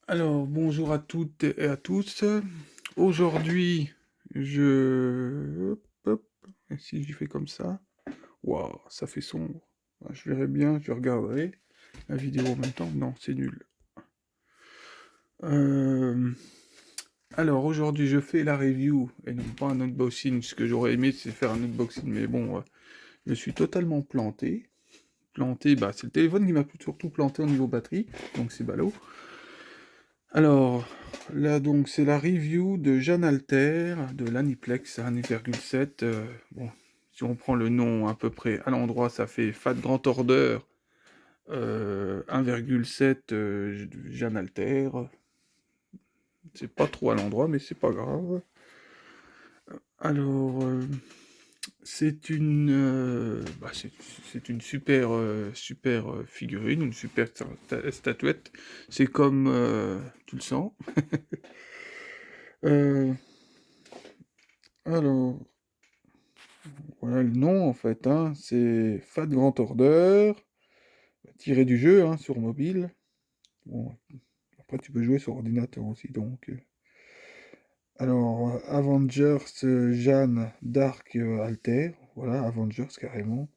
Alors, bonjour à toutes et à tous. Aujourd'hui, et si j'y fais comme ça, waouh, ça fait sombre. Ah, je verrai bien, je regarderai la vidéo en même temps. Non, c'est nul. Euh, alors, aujourd'hui, je fais la review et non pas un unboxing. Ce que j'aurais aimé, c'est faire un unboxing, mais bon, je suis totalement planté. Planté, bah, c'est le téléphone qui m'a surtout planté au niveau batterie, donc c'est ballot. Alors, là donc c'est la review de Jeanne Alter, de l'Aniplex 1,7. Bon, si on prend le nom à peu près à l'endroit, ça fait Fat Grand Order 1,7 Jeanne Alter. C'est pas trop à l'endroit, mais c'est pas grave. Alors, c'est une super, figurine, une super statuette. C'est comme, tu le sens. Euh, alors, voilà le nom en fait, hein, c'est Fat Grand Order, tiré du jeu hein, sur mobile. Bon, après tu peux jouer sur ordinateur aussi donc. Alors, Avengers, Jeanne, Dark, Alter, voilà, Avengers carrément.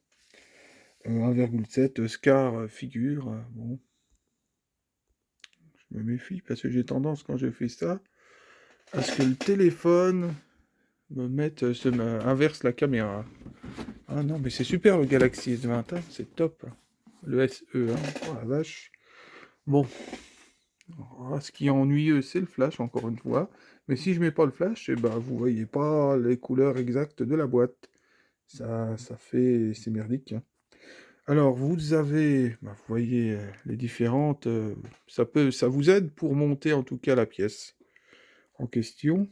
1,7, Scar, figure, bon, je me méfie parce que j'ai tendance quand je fais ça à ce que le téléphone inverse la caméra. Ah non, mais c'est super le Galaxy S20, hein, c'est top. Le SE, hein, oh la vache. Bon, ce qui est ennuyeux, c'est le flash, encore une fois. Mais si je mets pas le flash, eh ben, vous voyez pas les couleurs exactes de la boîte. Ça fait... c'est merdique, hein. Alors, vous avez... bah, vous voyez les différentes... ça vous aide pour monter, en tout cas, la pièce en question.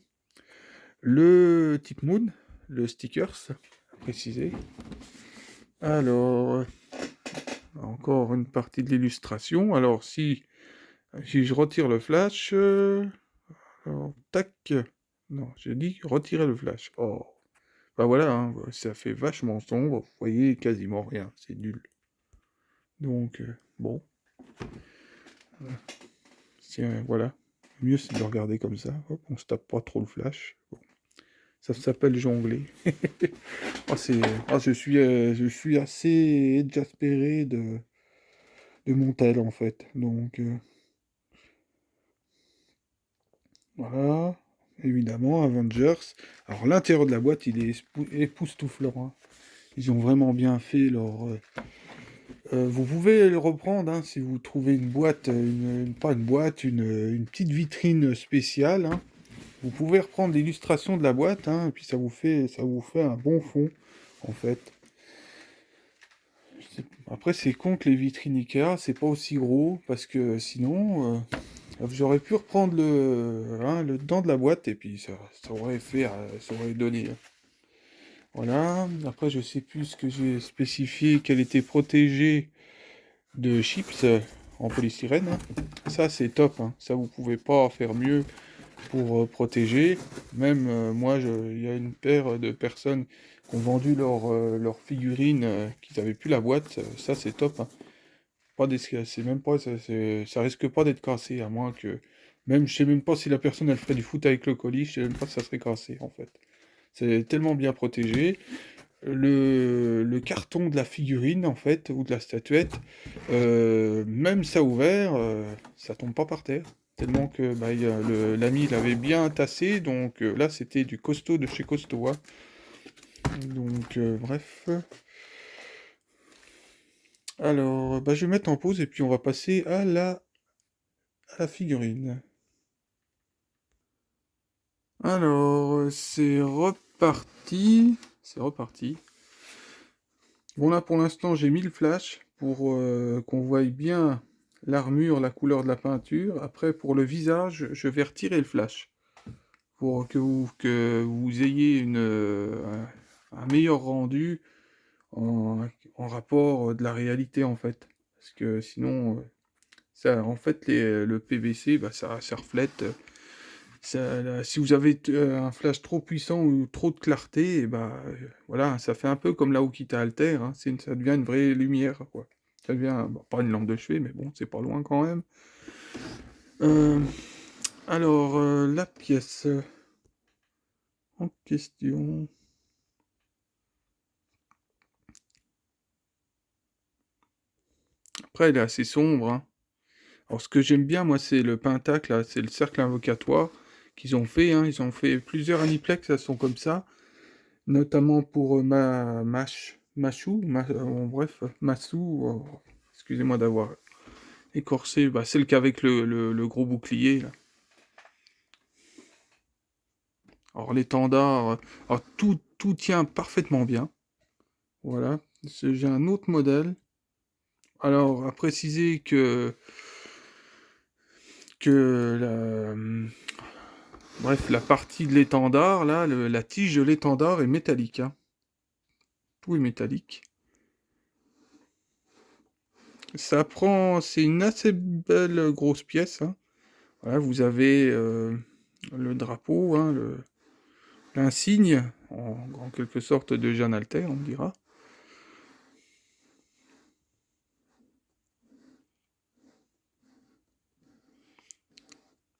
Le Tip Moon, le stickers, à préciser. Alors, encore une partie de l'illustration. Alors, si je retire le flash... alors, tac. Non, j'ai dit retirer le flash. Oh. Bah voilà, hein, ça fait vachement sombre. Vous voyez quasiment rien. C'est nul. Donc, bon. Voilà. Le mieux, c'est de le regarder comme ça. Hop, on se tape pas trop le flash. Bon. Ça s'appelle jongler. Ah, je suis assez exaspéré de mon tel, en fait. Donc, voilà. Évidemment, Avengers. Alors, l'intérieur de la boîte, il est époustouflant, hein. Ils ont vraiment bien fait leur... vous pouvez le reprendre hein, si vous trouvez une boîte, pas une boîte, une petite vitrine spéciale, hein. Vous pouvez reprendre l'illustration de la boîte, hein, et puis ça vous fait un bon fond, en fait. Après, c'est con que les vitrines Ikea, c'est pas aussi gros, parce que sinon, j'aurais pu reprendre le dedans de la boîte, et puis ça aurait fait, ça aurait donné, hein. Voilà. Après, je sais plus ce que j'ai spécifié, qu'elle était protégée de chips en polystyrène, hein. Ça, c'est top, hein. Ça, vous pouvez pas faire mieux pour protéger. Même moi, il y a une paire de personnes qui ont vendu leur figurines, qu'ils avaient plus la boîte. Ça, c'est top, hein. Pas des, c'est même pas, ça risque pas d'être cassé, à moins que... Même, je sais même pas si la personne, elle ferait du foot avec le colis, je sais même pas si ça serait cassé, en fait. C'est tellement bien protégé. Le carton de la figurine, en fait, ou de la statuette, même ça ouvert, ça tombe pas par terre. Tellement que bah, l'ami l'avait bien tassé, donc là c'était du costaud de chez Costaud, hein. Donc bref. Alors, bah, je vais mettre en pause et puis on va passer à la figurine. Alors, c'est reparti. C'est reparti. Bon là pour l'instant j'ai mis le flash pour qu'on voie bien l'armure, la couleur de la peinture. Après pour le visage, je vais retirer le flash pour que vous ayez un meilleur rendu en rapport de la réalité en fait. Parce que sinon, ça, en fait le PVC, bah, ça reflète. Si vous avez un flash trop puissant ou trop de clarté, et bah, voilà, ça fait un peu comme la Okita Alter, hein, ça devient une vraie lumière, quoi. Ça devient, bon, pas une lampe de chevet, mais bon, c'est pas loin quand même. Euh, alors, la pièce en question. Après, elle est assez sombre, hein. Alors, ce que j'aime bien, moi, c'est le pentacle, là, c'est le cercle invocatoire qu'ils ont fait, hein. Ils ont fait plusieurs Aniplex, elles sont comme ça, notamment pour Machou, bref, Massou, excusez-moi d'avoir écorcé, bah, celle qu'avec le gros bouclier, là. Alors, l'étendard, alors, tout tient parfaitement bien, voilà. J'ai un autre modèle. Alors, à préciser que bref, la partie de l'étendard, là, la tige de l'étendard est métallique, hein. Tout est métallique. C'est une assez belle grosse pièce, hein. Voilà, vous avez le drapeau, hein, l'insigne, en quelque sorte de Jeanne Alter, on dira.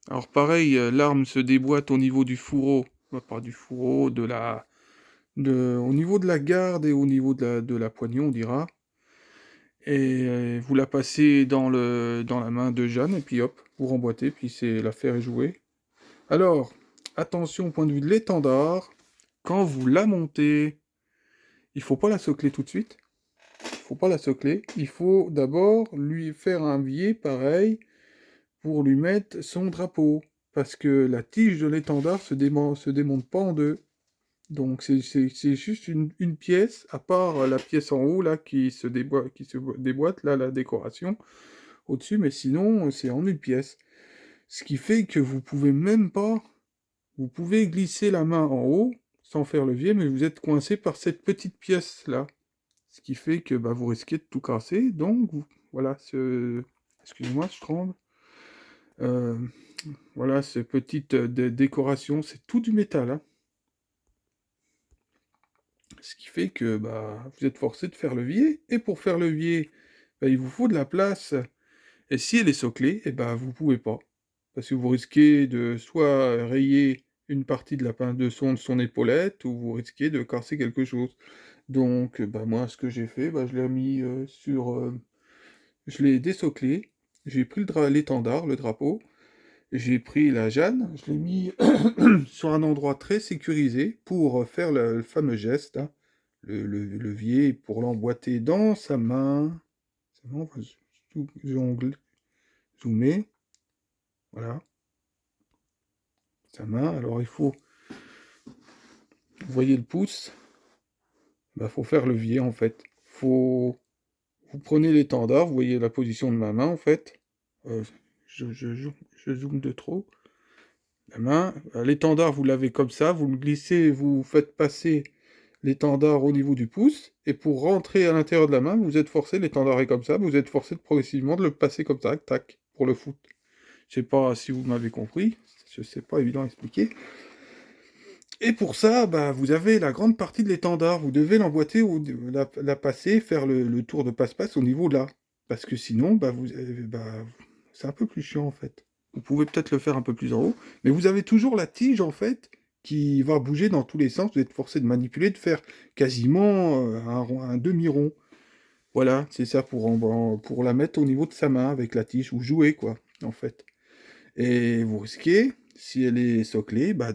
Alors pareil, l'arme se déboîte au niveau du fourreau, pas du fourreau, au niveau de la garde et au niveau de la poignée, on dira. Et vous la passez dans la main de Jeanne, et puis hop, vous remboîtez, puis l'affaire est jouée. Alors, attention au point de vue de l'étendard, quand vous la montez, il faut pas la socler tout de suite. Il faut pas la socler. Il faut d'abord lui faire un biais pareil pour lui mettre son drapeau. Parce que la tige de l'étendard se démonte pas en deux. Donc c'est juste une pièce, à part la pièce en haut là qui se déboîte, là la décoration au-dessus, mais sinon c'est en une pièce. Ce qui fait que vous pouvez même pas, vous pouvez glisser la main en haut sans faire levier, mais vous êtes coincé par cette petite pièce là. Ce qui fait que bah, vous risquez de tout casser, donc voilà, excusez-moi, je tremble. Euh, voilà, cette petite décoration, c'est tout du métal, hein. Ce qui fait que bah, vous êtes forcé de faire levier, et pour faire levier, bah, il vous faut de la place. Et si elle est soclée, et bah, vous pouvez pas. Parce que vous risquez de soit rayer une partie de son épaulette, ou vous risquez de casser quelque chose. Donc bah, moi, ce que j'ai fait, bah, je l'ai mis je l'ai désoclé, j'ai pris l'étendard, le drapeau, j'ai pris la Jeanne, je l'ai mis sur un endroit très sécurisé pour faire le fameux geste, hein, le levier pour l'emboîter dans sa main. On va jongle, zoomer, voilà, sa main. Alors il faut, vous voyez le pouce, bah, faut faire levier en fait. Vous prenez l'étendard, vous voyez la position de ma main en fait. Euh, je zoome de trop. La main, l'étendard, vous l'avez comme ça, vous le glissez, vous faites passer l'étendard au niveau du pouce, et pour rentrer à l'intérieur de la main, vous êtes forcé, l'étendard est comme ça, vous êtes forcé progressivement de le passer comme ça, tac, pour le foot. Je sais pas si vous m'avez compris, c'est pas évident à expliquer. Et pour ça, bah, vous avez la grande partie de l'étendard, vous devez l'emboîter ou la passer, faire le tour de passe-passe au niveau là. Parce que sinon, c'est un peu plus chiant en fait. Vous pouvez peut-être le faire un peu plus en haut, mais vous avez toujours la tige en fait qui va bouger dans tous les sens. Vous êtes forcé de manipuler, de faire quasiment un demi-rond. Voilà, c'est ça pour la mettre au niveau de sa main avec la tige, ou jouer quoi, en fait. Et vous risquez, si elle est soclée, bah,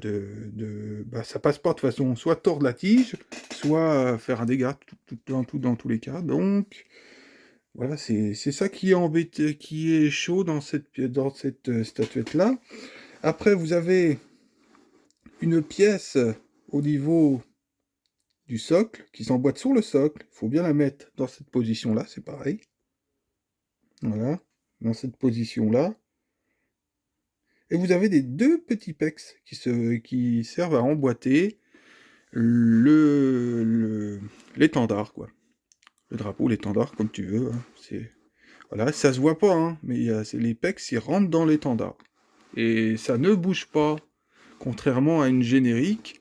ça passe pas de toute façon, soit tordre la tige, soit faire un dégât, dans tous les cas. Donc, voilà, c'est ça qui est qui est chaud dans cette statuette-là. Après, vous avez une pièce au niveau du socle qui s'emboîte sur le socle. Il faut bien la mettre dans cette position-là, c'est pareil. Voilà, dans cette position-là. Et vous avez des deux petits pecs qui servent à emboîter l'étendard, quoi. Le drapeau, l'étendard, comme tu veux, hein. Voilà, ça se voit pas, hein, mais les pecs, ils rentrent dans l'étendard. Et ça ne bouge pas, contrairement à une générique,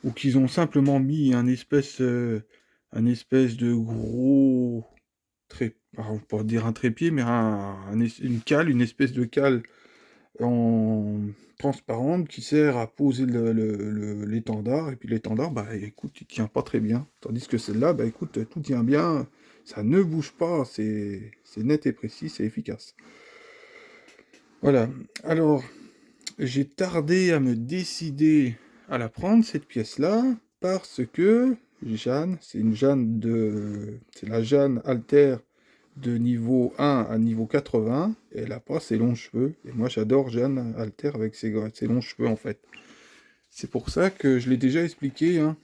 où qu'ils ont simplement mis un espèce de gros alors, pas dire un trépied, mais une cale, une espèce de cale en transparente qui sert à poser l'étendard, et puis l'étendard, bah écoute, il tient pas très bien. Tandis que celle-là, bah écoute, tout tient bien, ça ne bouge pas, c'est net et précis, c'est efficace. Voilà. Alors, j'ai tardé à me décider à la prendre, cette pièce-là, parce que Jeanne, c'est la Jeanne Alter de niveau 1 à niveau 80, et elle a pas ses longs cheveux. Et moi, j'adore Jeanne Alter avec ses longs cheveux, en fait. C'est pour ça que je l'ai déjà expliqué, hein.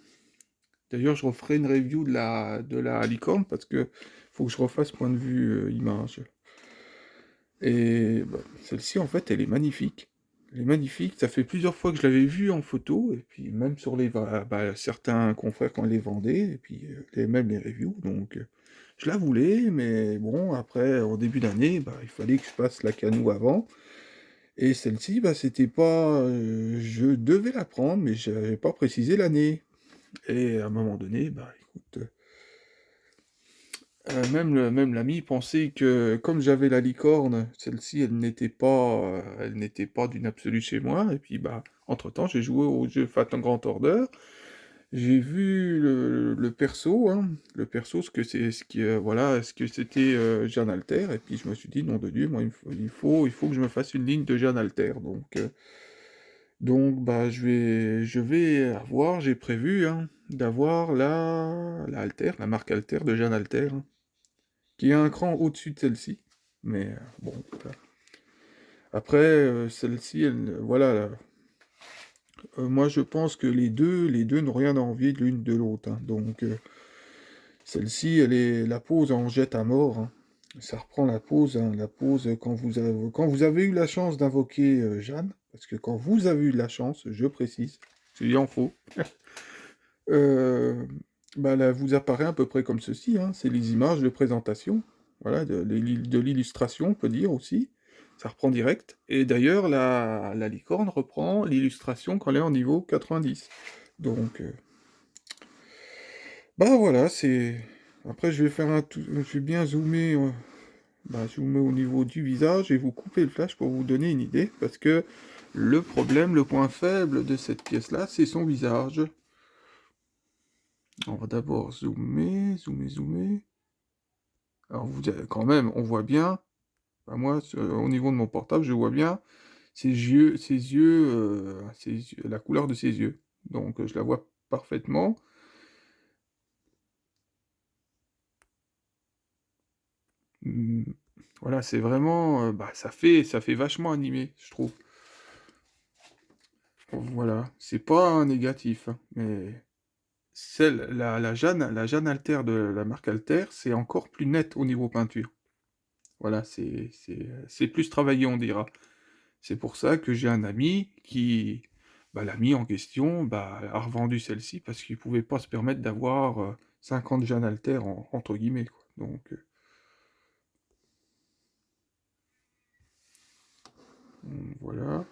D'ailleurs, je referai une review de la licorne, parce que faut que je refasse point de vue image. Et bah, celle-ci, en fait, elle est magnifique. Elle est magnifique. Ça fait plusieurs fois que je l'avais vue en photo, et puis même sur certains confrères quand ils les vendaient, et puis même les reviews. Donc, je la voulais, mais bon, après, en début d'année, bah, il fallait que je passe la cano avant. Et celle-ci, bah, c'était pas. Je devais la prendre, mais j'avais pas précisé l'année. Et à un moment donné, bah, écoute. Même l'ami pensait que, comme j'avais la licorne, celle-ci, elle n'était pas d'une absolue chez moi. Et puis, bah, entre-temps, j'ai joué au jeu Fat and Grand Order. J'ai vu le perso, hein, le perso, ce que c'était Jeanne Alter. Et puis, je me suis dit, nom de Dieu, moi, il faut que je me fasse une ligne de Jeanne Alter. Donc, bah, j'ai prévu, hein, d'avoir la Alter, la marque Alter de Jeanne Alter, hein, qui est un cran au-dessus de celle-ci. Mais bon, voilà. Après, celle-ci, voilà. Moi, je pense que les deux n'ont rien à envier de l'une de l'autre, hein. Donc, celle-ci, la pose en jette à mort, hein. Ça reprend la pose, hein, quand vous avez eu la chance d'invoquer Jeanne, parce que quand vous avez eu la chance, je précise, il en faut, euh, bah, là, vous apparaît à peu près comme ceci, hein. C'est les images de présentation, voilà, de l'illustration, on peut dire aussi. Ça reprend direct. Et d'ailleurs, la licorne reprend l'illustration quand elle est en niveau 90. Donc, bah voilà, c'est. Après, je vais bien zoomer au niveau du visage et vous couper le flash pour vous donner une idée, parce que le problème, le point faible de cette pièce-là, c'est son visage. On va d'abord zoomer. Alors, quand même, on voit bien. Bah, moi, au niveau de mon portable, je vois bien la couleur de ses yeux. Donc, je la vois parfaitement. Hmm, voilà, c'est vraiment, bah, ça fait vachement animé, je trouve. Voilà, c'est pas un négatif, hein, mais la Jeanne Alter de la marque Alter, c'est encore plus net au niveau peinture. Voilà, c'est plus travaillé, on dira. C'est pour ça que j'ai un ami qui, bah, l'ami en question, bah, a revendu celle-ci parce qu'il pouvait pas se permettre d'avoir 50 Jeanne Alter entre guillemets, quoi. Donc, voilà.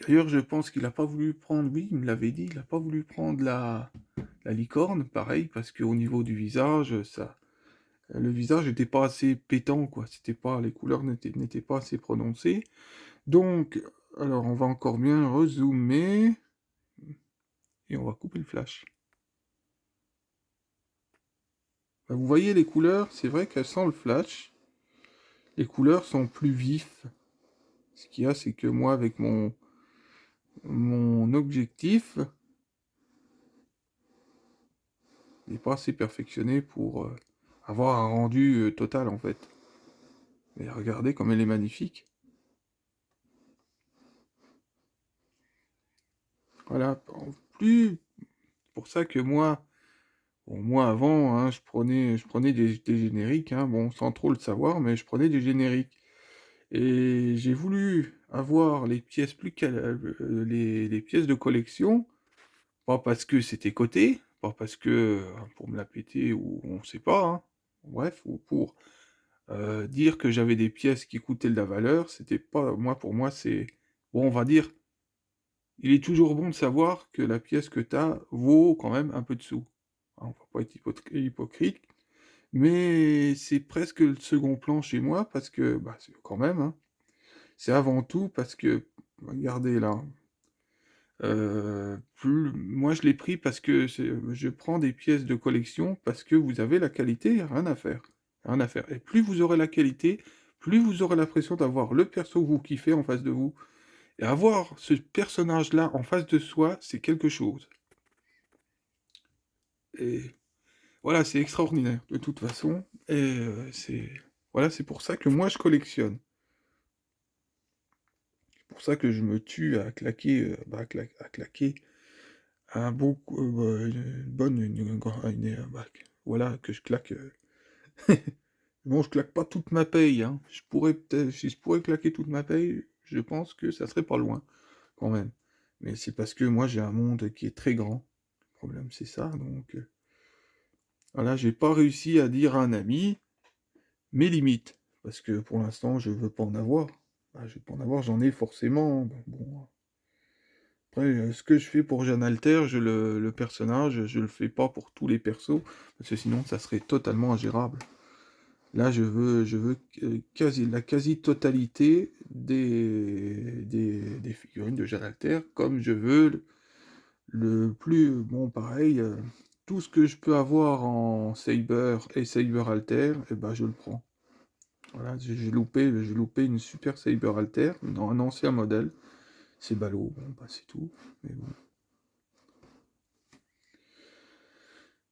D'ailleurs, je pense qu'il a pas voulu prendre, oui, il me l'avait dit, il a pas voulu prendre la licorne, pareil, parce qu'au niveau du visage, le visage n'était pas assez pétant, quoi. Les couleurs n'étaient pas assez prononcées. Donc, alors, on va encore bien rezoomer et on va couper le flash. Bah, vous voyez les couleurs, c'est vrai qu'elles sans le flash, les couleurs sont plus vives. Ce qu'il y a, c'est que moi, avec mon objectif, n'est pas assez perfectionné pour avoir un rendu total, en fait. Mais regardez comme elle est magnifique. Voilà, plus pour ça que moi, bon, moi avant, hein, je prenais des génériques, hein, bon, sans trop le savoir, mais je prenais des génériques. Et j'ai voulu avoir les pièces les pièces de collection, pas parce que c'était coté, pas parce que pour me la péter ou on sait pas, hein. Bref, ou pour dire que j'avais des pièces qui coûtaient de la valeur, c'était pas pour moi c'est bon, on va dire, il est toujours bon de savoir que la pièce que tu as vaut quand même un peu de sous. On va pas être hypocrite, mais c'est presque le second plan chez moi parce que bah, quand même, hein, c'est avant tout parce que, regardez là, moi je l'ai pris parce que je prends des pièces de collection parce que vous avez la qualité, rien à faire. Rien à faire. Et plus vous aurez la qualité, plus vous aurez l'impression d'avoir le perso que vous kiffez en face de vous. Et avoir ce personnage-là en face de soi, c'est quelque chose. Et voilà, c'est extraordinaire, de toute façon. Et voilà, c'est pour ça que moi je collectionne. C'est pour ça que je me tue à claquer, à claquer un bon, une bonne, voilà, que je claque. Bon, je claque pas toute ma paye, hein. Je pourrais peut-être, si je pourrais claquer toute ma paye, je pense que ça serait pas loin, quand même. Mais c'est parce que moi j'ai un monde qui est très grand. Le problème c'est ça, donc voilà, j'ai pas réussi à dire à un ami mes limites, parce que pour l'instant je veux pas en avoir. Bah, je veux pas en avoir, j'en ai forcément. Bon. Après, ce que je fais pour Jeanne Alter, le personnage, je le fais pas pour tous les persos, parce que sinon ça serait totalement ingérable. Là, je veux la quasi-totalité des figurines de Jeanne Alter, comme je veux le plus, bon, pareil, tout ce que je peux avoir en Saber et Saber Alter, et ben je le prends. Voilà, j'ai loupé une super Saber Alter, un ancien modèle. C'est ballot, bon, bah c'est tout. Mais bon.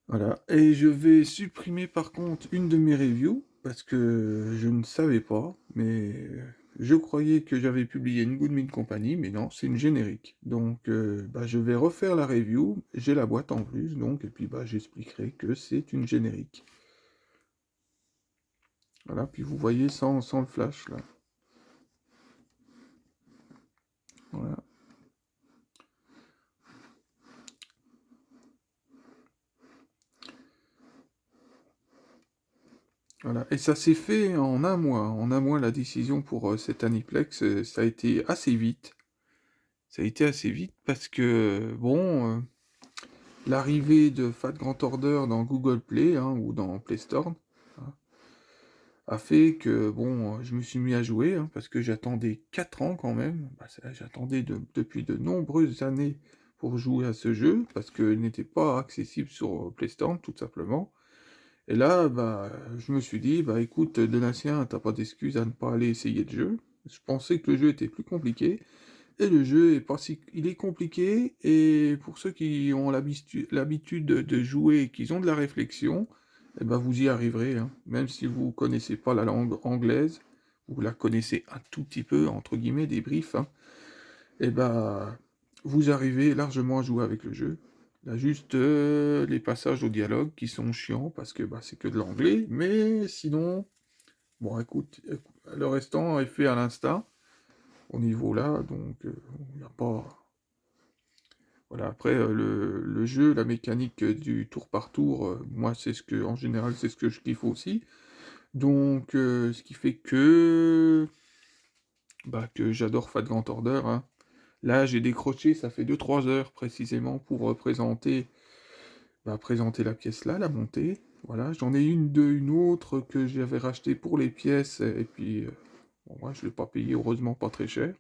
Voilà. Et je vais supprimer par contre une de mes reviews, parce que je ne savais pas, mais je croyais que j'avais publié une Goodmin Company, mais non, c'est une générique. Donc bah, je vais refaire la review, j'ai la boîte en plus, donc, et puis bah, j'expliquerai que c'est une générique. Voilà, puis vous voyez sans le flash là. Voilà. Voilà. Et ça s'est fait en un mois. En un mois, la décision pour cet Aniplex, ça a été assez vite. Ça a été assez vite parce que, bon, l'arrivée de Fat Grand Order dans Google Play, hein, ou dans Play Store, hein, a fait que, bon, je me suis mis à jouer, hein, parce que j'attendais 4 ans quand même. Bah, j'attendais depuis de nombreuses années pour jouer à ce jeu, parce qu'il n'était pas accessible sur Play Store, tout simplement. Et là, bah, je me suis dit, bah écoute, Donatien, t'as pas d'excuse à ne pas aller essayer le jeu. Je pensais que le jeu était plus compliqué. Et le jeu est pas si... Il est compliqué, et pour ceux qui ont l'habitude de jouer et qui ont de la réflexion, eh ben vous y arriverez, hein. Même si vous connaissez pas la langue anglaise, vous la connaissez un tout petit peu, entre guillemets, des briefs, hein, et ben vous arrivez largement à jouer avec le jeu. Il y a juste les passages au dialogue qui sont chiants, parce que bah, c'est que de l'anglais, mais sinon, bon écoute, le restant est fait à l'instinct au niveau là, donc il n'y a pas... Voilà, après le jeu, la mécanique du tour par tour, moi c'est ce que, en général, c'est ce que je kiffe aussi. Donc ce qui fait que, bah, que j'adore Fat Grand Order, hein. Là j'ai décroché, ça fait 2-3 heures précisément pour présenter la pièce là, la montée. Voilà, j'en ai une autre que j'avais racheté pour les pièces, et puis bon, moi je ne l'ai pas payé, heureusement pas très cher.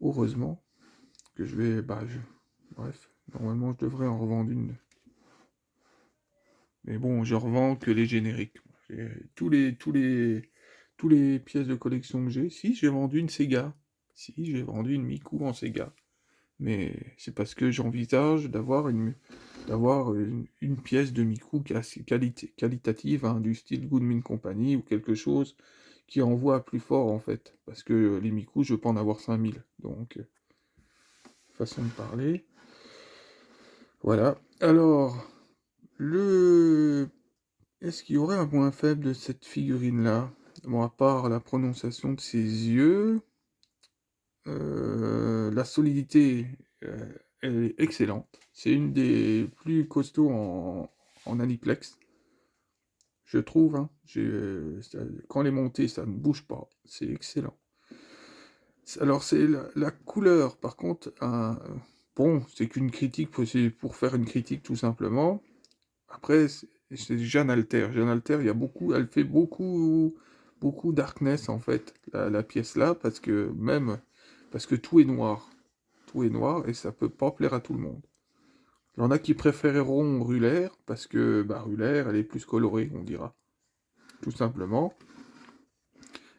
Heureusement. Que je vais, bref, normalement je devrais en revendre une. Mais bon, je revends que les génériques. Tous les pièces de collection que j'ai, si, j'ai vendu une Sega. Si, j'ai vendu une Miku en Sega. Mais c'est parce que j'envisage d'avoir une pièce de Miku qui est assez qualitative, hein, du style Goodmin Company ou quelque chose qui envoie plus fort en fait. Parce que les Miku, je peux en avoir 5000. Donc, façon de parler. Voilà. Alors, le... est-ce qu'il y aurait un point faible de cette figurine-là? Bon, à part la prononciation de ses yeux, la solidité, elle est excellente. C'est une des plus costauds en Aniplex, je trouve, hein. Quand elle est montée, ça ne bouge pas. C'est excellent. Alors, c'est la couleur, par contre, bon, c'est qu'une critique, c'est pour faire une critique tout simplement. Après, c'est Jeanne Alter. Jeanne Alter, il y a beaucoup, elle fait beaucoup, beaucoup darkness en fait, la pièce là, parce que tout est noir. Tout est noir et ça peut pas plaire à tout le monde. Il y en a qui préféreront Rulaire, parce que bah, Rulaire, elle est plus colorée, on dira, tout simplement.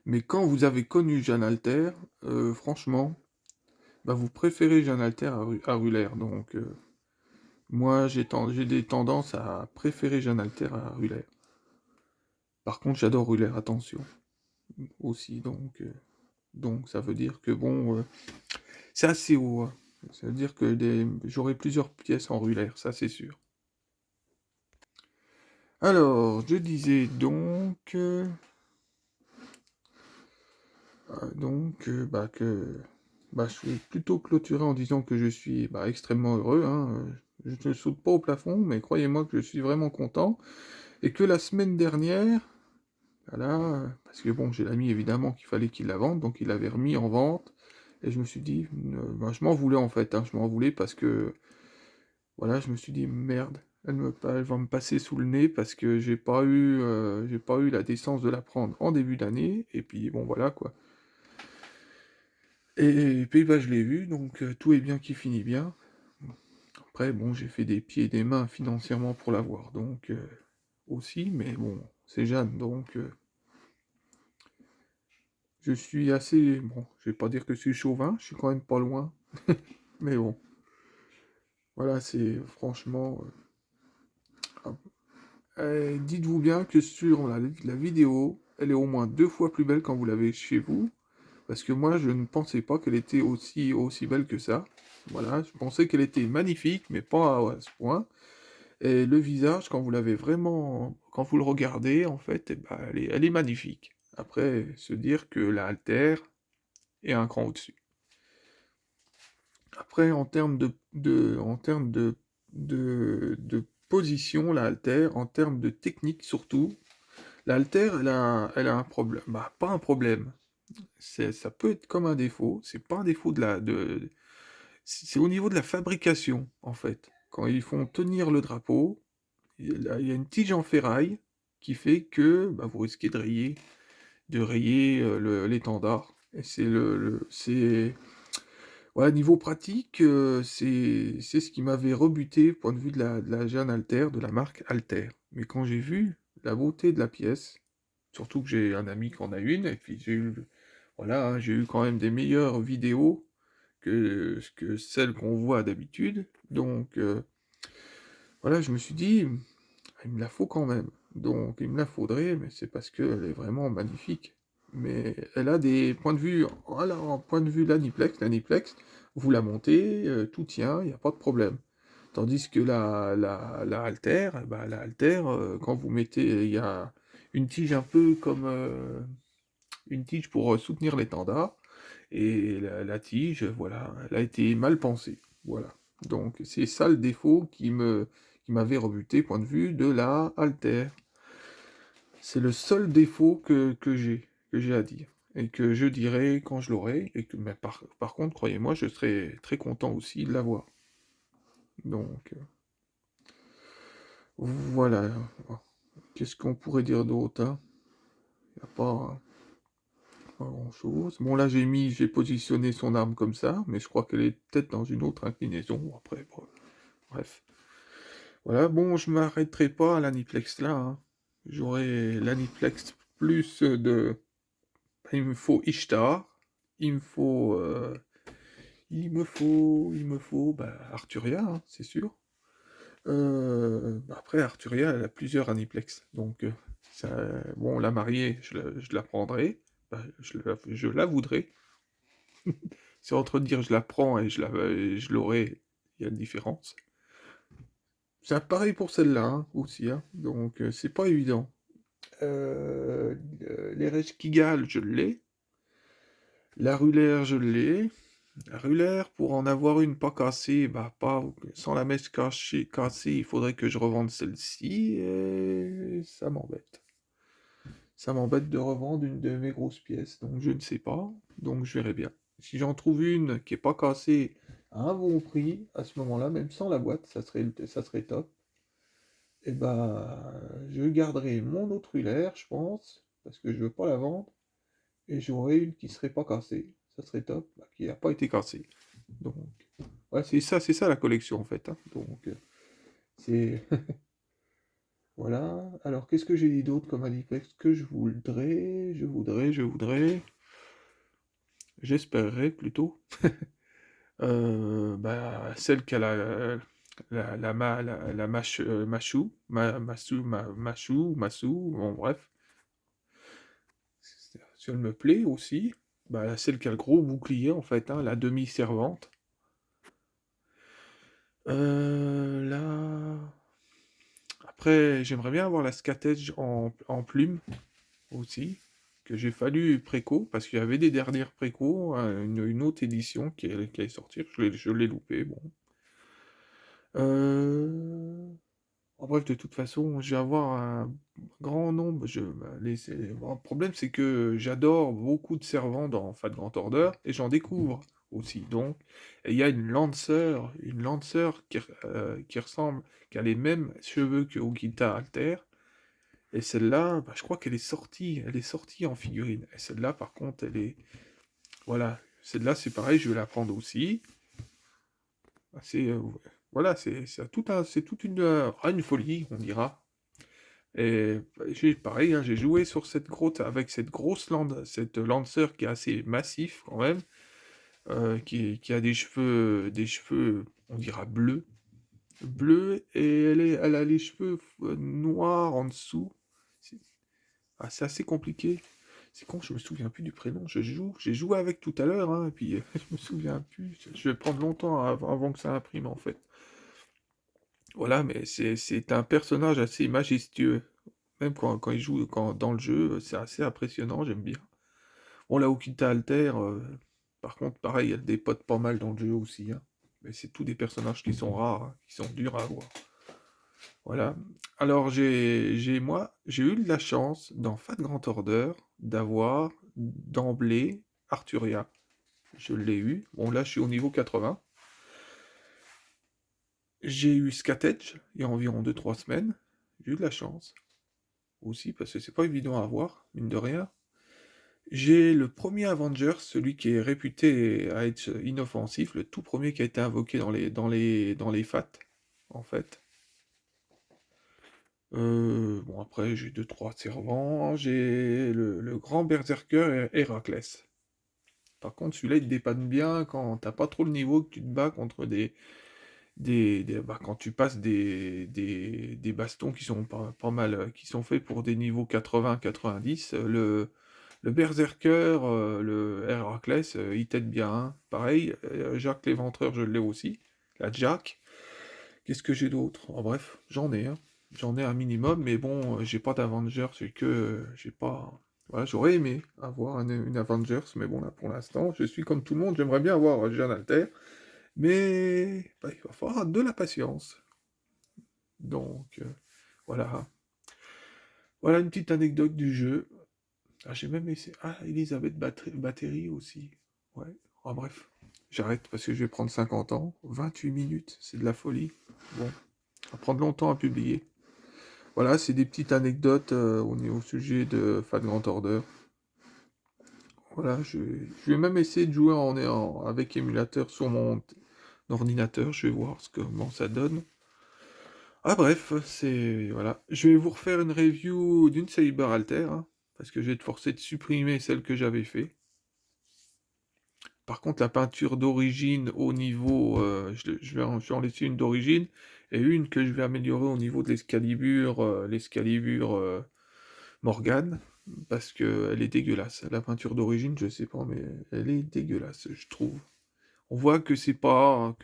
Mais quand vous avez connu Jeanne Alter, franchement, bah, vous préférez Jeanne Alter à Rulaire. Donc, moi, j'ai des tendances à préférer Jeanne Alter à Rulaire. Par contre, j'adore Rulaire, attention, aussi. Donc ça veut dire que, bon, c'est assez haut, hein. Ça veut dire que j'aurai plusieurs pièces en Rulaire, ça c'est sûr. Alors, je disais bah, je vais plutôt clôturer en disant que je suis bah, extrêmement heureux, hein. Je ne saute pas au plafond, mais croyez-moi que je suis vraiment content. Et que la semaine dernière, voilà, parce que bon, j'ai l'ami évidemment qu'il fallait qu'il la vende, donc il l'avait remis en vente. Et je me suis dit, bah, je m'en voulais en fait, hein, je m'en voulais parce que, voilà, je me suis dit, merde, elle va me passer sous le nez parce que j'ai pas eu la décence de la prendre en début d'année. Et puis bon, voilà quoi. Et puis bah, je l'ai vu, donc tout est bien qui finit bien. Après, bon, j'ai fait des pieds et des mains financièrement pour l'avoir, donc aussi, mais bon, c'est Jeanne, donc je suis assez, bon, je vais pas dire que je suis chauvin, je suis quand même pas loin, mais bon, voilà, c'est franchement, dites-vous bien que sur la vidéo, elle est au moins 2 fois plus belle quand vous l'avez chez vous, parce que moi, je ne pensais pas qu'elle était aussi belle que ça. Voilà, je pensais qu'elle était magnifique, mais pas à ce point. Et le visage, quand vous l'avez vraiment, quand vous le regardez, en fait, eh ben, elle est magnifique. Après, se dire que la haltère est un cran au-dessus. Après, en termes de position, la haltère, en termes de technique surtout, la haltère, elle a un problème. Bah, pas un problème. Ça peut être comme un défaut. C'est pas un défaut c'est au niveau de la fabrication, en fait. Quand ils font tenir le drapeau, il y a une tige en ferraille qui fait que bah, vous risquez de rayer l'étendard. Et c'est voilà, niveau pratique, c'est ce qui m'avait rebuté, point de vue de la Jeanne Alter, de la marque Alter. Mais quand j'ai vu la beauté de la pièce, surtout que j'ai un ami qui en a une, et puis voilà, hein, j'ai eu quand même des meilleures vidéos que celles qu'on voit d'habitude. Donc voilà, je me suis dit, il me la faut quand même. Donc il me la faudrait, mais c'est parce qu'elle est vraiment magnifique. Mais elle a des points de vue, voilà, en point de vue l'aniplex, vous la montez, tout tient, il n'y a pas de problème. Tandis que la haltère, bah, la haltère, quand vous mettez, il y a une tige un peu comme une tige pour soutenir l'étendard, et la tige, voilà, elle a été mal pensée. Voilà. Donc c'est ça le défaut qui m'avait rebuté, point de vue de la haltère. C'est le seul défaut que j'ai à dire. Et que je dirai quand je l'aurai. Et que, mais par contre, croyez-moi, je serai très content aussi de l'avoir. Donc, voilà. Qu'est-ce qu'on pourrait dire d'autre, hein? Il n'y a pas grand-chose. Bon, là, j'ai positionné son arme comme ça, mais je crois qu'elle est peut-être dans une autre inclinaison. Après, bref. Voilà, bon, je m'arrêterai pas à l'aniplex là, hein. J'aurai l'aniplex plus de... Il me faut Ishtar, il me faut... il me faut bah, Arturia, hein, c'est sûr. Bah, après, Arturia, elle a plusieurs aniplex. Donc, ça, bon, la mariée, je la prendrai. Bah, je la voudrais. C'est entre dire je la prends et je l'aurai, il y a une différence. C'est pareil pour celle-là, hein, aussi, hein. Donc, c'est pas évident. Les Kigal, je l'ai. La Rulaire, je l'ai. La Rulaire, pour en avoir une pas cassée, bah pas sans la mèche cassée, il faudrait que je revende celle-ci et ça m'embête. Ça m'embête de revendre une de mes grosses pièces, donc je ne sais pas, donc je verrai bien. Si j'en trouve une qui est pas cassée à un bon prix, à ce moment-là, même sans la boîte, ça serait top. Et bah, je garderai mon autre Rulaire, je pense, parce que je veux pas la vendre, et j'aurais une qui serait pas cassée. Ça serait top, bah, qui n'a pas été cassée. Donc, ouais, c'est ça la collection en fait, hein. Donc, c'est voilà. Alors, qu'est-ce que j'ai dit d'autre comme Aliplex que j'espérerais plutôt. Bah, celle qui a Machou, bon bref, si elle me plaît aussi, bah, celle qui a le gros bouclier en fait, hein, la demi-servante. Là... Après, j'aimerais bien avoir la Scatedge en plume aussi, que j'ai fallu préco, parce qu'il y avait des dernières préco, hein, une autre édition qui est sortie, je l'ai loupé, bon. En bref, de toute façon, je vais avoir un grand nombre. Bah, bon, le problème, c'est que j'adore beaucoup de servants dans Fat Grand Order et j'en découvre aussi. Donc, et il y a une Lancer qui ressemble, qui a les mêmes cheveux que Okita Alter. Et celle-là, bah, je crois elle est sortie en figurine. Et celle-là, par contre, voilà, celle-là, c'est pareil, je vais la prendre aussi. C'est, voilà, c'est toute une folie, on dira. Et pareil, hein, j'ai joué sur avec cette Lancer qui est assez massif quand même, qui a des cheveux, on dira bleus, et elle a les cheveux noirs en dessous. C'est c'est assez compliqué. C'est con, je me souviens plus du prénom. J'ai joué avec tout à l'heure, hein, et puis je me souviens plus. Je vais prendre longtemps avant que ça imprime en fait. Voilà, mais c'est un personnage assez majestueux. Même quand il joue dans le jeu, c'est assez impressionnant, j'aime bien. Bon, la Okita Alter, par contre, pareil, elle dépote pas mal dans le jeu aussi, hein. Mais c'est tous des personnages qui sont rares, hein, qui sont durs à avoir. Voilà. Alors, j'ai eu de la chance, dans Fat Grand Order, d'avoir d'emblée Arturia. Je l'ai eu. Bon, là, je suis au niveau 80. J'ai eu Scatedge, il y a environ 2-3 semaines. J'ai eu de la chance aussi, parce que c'est pas évident à avoir, mine de rien. J'ai le premier Avenger, celui qui est réputé à être inoffensif, le tout premier qui a été invoqué dans les FAT, en fait. Bon, après, j'ai 2-3 servants, j'ai le grand Berserker Héraclès. Par contre, celui-là, il te dépanne bien quand t'as pas trop le niveau, que tu te bats contre bah, quand tu passes des bastons qui sont pas mal, qui sont faits pour des niveaux 80-90, le Berserker, le Héraclès, il t'aide bien, hein. Pareil, Jacques l'Éventreur, je l'ai aussi, la Jack. Qu'est-ce que j'ai d'autre? En bref, j'en ai, hein. J'en ai un minimum, mais bon, j'ai pas d'Avenger, c'est que j'ai pas... Voilà, j'aurais aimé avoir une Avengers, mais bon, là, pour l'instant, je suis comme tout le monde, j'aimerais bien avoir Jeanne Alter, mais bah, il va falloir de la patience. Donc, voilà. Voilà une petite anecdote du jeu. Ah, j'ai même essayé... Ah, Elisabeth Battery aussi. Ouais. En bref, j'arrête parce que je vais prendre 50 ans. 28 minutes, c'est de la folie. Bon, ça va prendre longtemps à publier. Voilà, c'est des petites anecdotes au sujet de Fat Grand Order. Voilà, je vais même essayer de jouer avec émulateur sur mon ordinateur. Je vais voir comment ça donne. Ah bref, c'est... Voilà. Je vais vous refaire une review d'une Saber Alter, hein, parce que je vais être forcé de supprimer celle que j'avais fait. Par contre, la peinture d'origine au niveau... je vais en laisser une d'origine, et une que je vais améliorer au niveau de l'escalibur Morgane, parce qu'elle est dégueulasse. La peinture d'origine, je sais pas, mais elle est dégueulasse, je trouve. On voit que c'est pas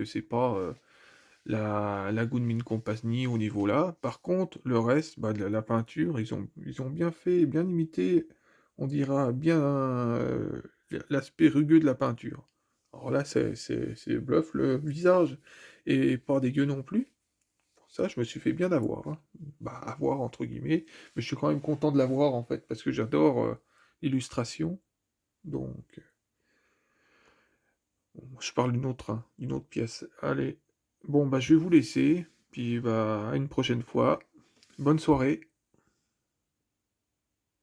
la Goodmin Company au niveau là. Par contre, le reste, bah, de la peinture, ils ont bien fait, bien imité, on dira bien l'aspect rugueux de la peinture. Alors là, c'est bluff, le visage est pas dégueu non plus. Pour ça, je me suis fait bien avoir, hein. Bah, avoir entre guillemets, mais je suis quand même content de l'avoir en fait, parce que j'adore l'illustration. Donc, je parle d'une autre pièce. Allez, bon, bah, je vais vous laisser, puis bah, à une prochaine fois. Bonne soirée.